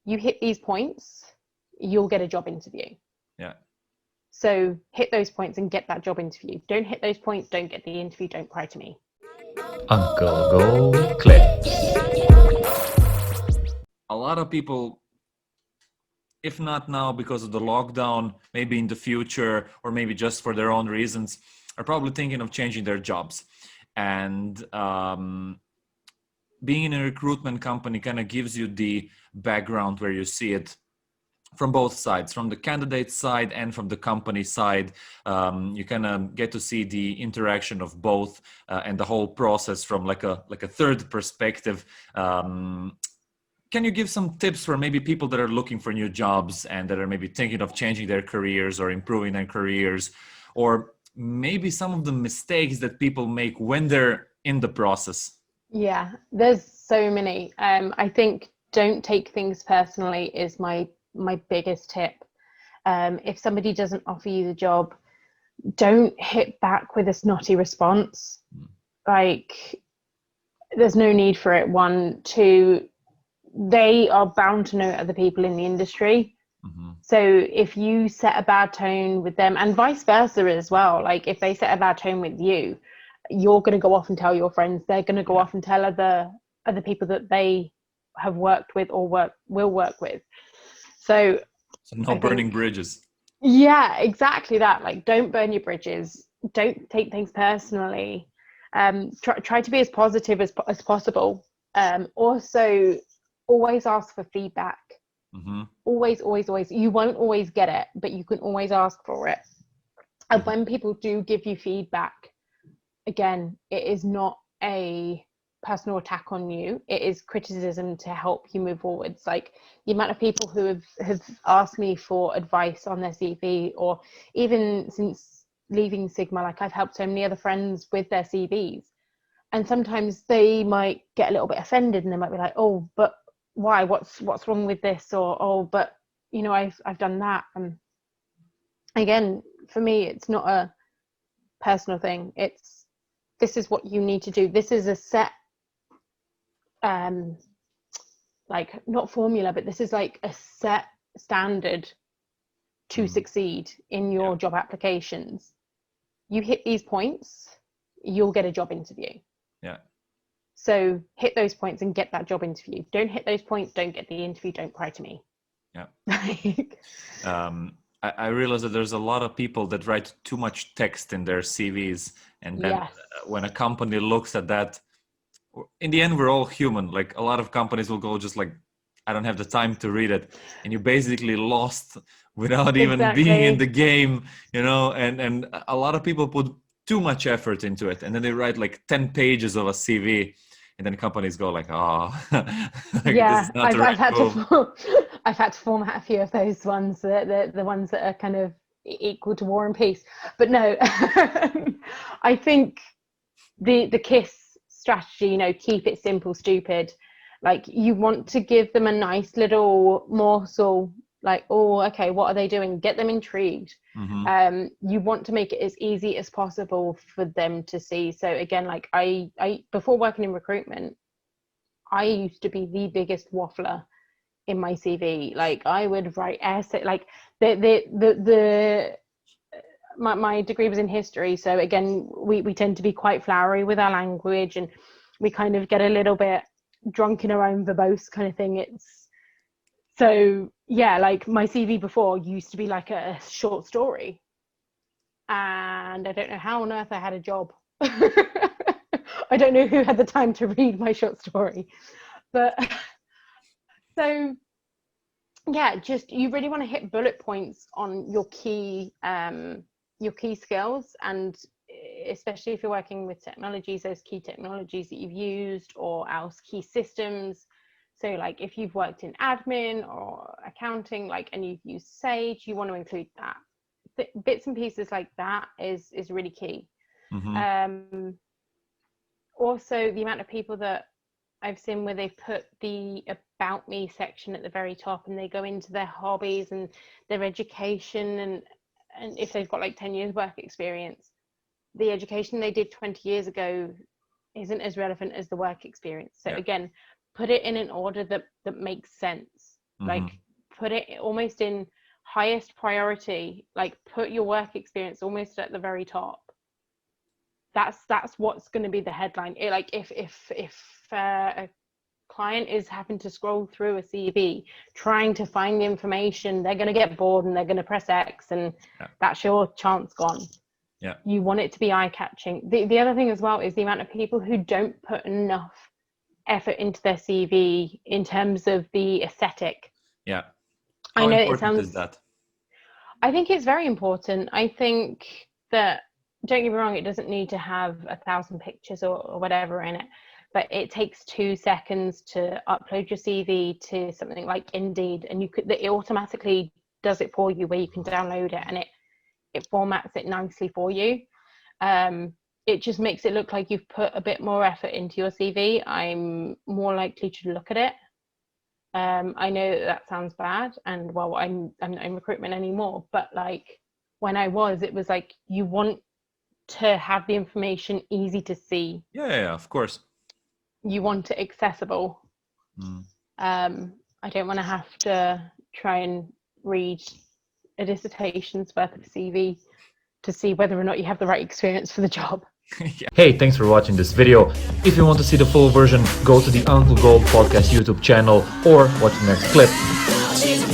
you hit these points, you'll get a job interview. Yeah. So hit those points and get that job interview. Don't hit those points, don't get the interview, don't cry to me. Uncle Go Clips. A lot of people, if not now because of the lockdown, maybe in the future, or maybe just for their own reasons, are probably thinking of changing their jobs. And being in a recruitment company kind of gives you the background where you see it from both sides, from the candidate side and from the company side. You kind of get to see the interaction of both and the whole process from like a third perspective. Can you give some tips for maybe people that are looking for new jobs and that are maybe thinking of changing their careers or improving their careers, or maybe some of the mistakes that people make when they're in the process? Yeah, there's so many. I think don't take things personally is my biggest tip. If somebody doesn't offer you the job, don't hit back with a snotty response. Like, there's no need for it. One, two, they are bound to know other people in the industry. Mm-hmm. So if you set a bad tone with them, and vice versa as well, like if they set a bad tone with you, you're going to go off and tell your friends. They're going to go off and tell other people that they have worked with or will work with. So no burning bridges. Yeah, exactly that. Like, don't burn your bridges. Don't take things personally. Try to be as positive as possible. Also, always ask for feedback. Mm-hmm. Always. You won't always get it, but you can always ask for it. And when people do give you feedback, again, it is not a personal attack on you. It is criticism to help you move forwards. Like, the amount of people who have asked me for advice on their CV, or even since leaving Sigma, like I've helped so many other friends with their CVs, and sometimes they might get a little bit offended and they might be like, oh, but why, what's wrong with this, or oh, but you know, I've done that. And again, for me, it's not a personal thing. It's, this is what you need to do. This is a set like, not formula, but this is like a set standard to succeed in your job applications. You hit these points, you'll get a job interview. Yeah. So hit those points and get that job interview. Don't hit those points, don't get the interview, don't cry to me. Yeah. I realize that there's a lot of people that write too much text in their CVs, and then when a company looks at that, in the end, we're all human. Like, a lot of companies will go just like, I don't have the time to read it, and you basically lost without even being in the game, you know. And a lot of people put too much effort into it, and then they write like 10 pages of a CV, and then companies go like, oh, like, this is not the right move. I've had to format a few of those ones, the ones that are kind of equal to War and Peace. But no, I think the KISS strategy, you know, keep it simple, stupid. Like, you want to give them a nice little morsel, like, oh, okay, what are they doing? Get them intrigued. You want to make it as easy as possible for them to see. So again, like, I before working in recruitment, I used to be the biggest waffler in my CV. Like, I would write essay, like my degree was in history, so again, we tend to be quite flowery with our language, and we kind of get a little bit drunk in our own verbose kind of thing. It's so, yeah, like, my CV before used to be like a short story, and I don't know how on earth I had a job. I don't know who had the time to read my short story, but so yeah, just, you really want to hit bullet points on your key skills, and especially if you're working with technologies, those key technologies that you've used, or else key systems. So like, if you've worked in admin or accounting, like, and you've used Sage, you want to include that. Bits and pieces like that is really key. Also, the amount of people that I've seen where they've put the about me section at the very top, and they go into their hobbies and their education, and if they've got like 10 years work experience, the education they did 20 years ago isn't as relevant as the work experience. So again, put it in an order that makes sense. Like put it almost in highest priority, like put your work experience almost at the very top. That's what's going to be the headline. Like if a client is having to scroll through a CV trying to find the information, they're going to get bored and they're going to press X, and that's your chance gone. Yeah. You want it to be eye-catching. The other thing as well is the amount of people who don't put enough effort into their CV in terms of the aesthetic. Yeah. How I know important is that? I think it's very important. I think that, don't get me wrong, it doesn't need to have 1,000 pictures or whatever in it, but it takes 2 seconds to upload your CV to something like Indeed, and it automatically does it for you, where you can download it and it formats it nicely for you. It just makes it look like you've put a bit more effort into your CV. I'm more likely to look at it. I know that sounds bad, and well, I'm not in recruitment anymore, but like when I was, it was like you want to have the information easy to see. Yeah, of course. You want it accessible. I don't want to have to try and read a dissertation's worth of CV to see whether or not you have the right experience for the job. Yeah. Hey, thanks for watching this video. If you want to see the full version, go to the Uncle Gold Podcast YouTube channel or watch the next clip.